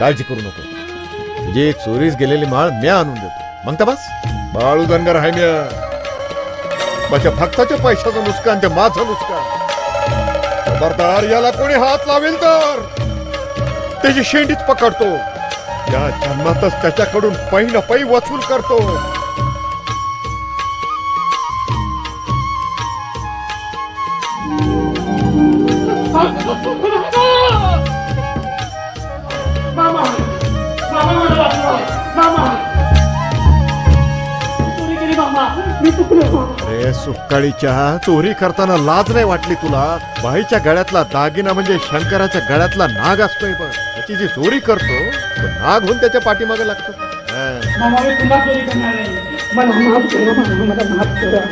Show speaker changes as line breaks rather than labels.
काळजी करू नको. तुझी चोरीस गेलेली माळ मी आणून देतो. मग तर बस. बाळू धनगर आहे मी. माझ्या भक्ताच्या पैशाचं नुकसान ते माझं नुकसान. खबरदार याला कोणी हात लावेल तर त्याची शेंडीच पकडतो. या जन्मातच त्याच्याकडून पै न पै वसूल करतो. अरे सुक्काळीच्या चोरी करताना लाज नाही वाटली तुला? बाईच्या गळ्यातला दागिना म्हणजे शंकराच्या गळ्यातला नाग असतोय बघ. त्याची जी चोरी करतो तो नाग होऊन त्याच्या पाठीमागे लागतो.
मामा मी पुन्हा चोरी करणार नाही. मला माफ करा, मला माफ करा.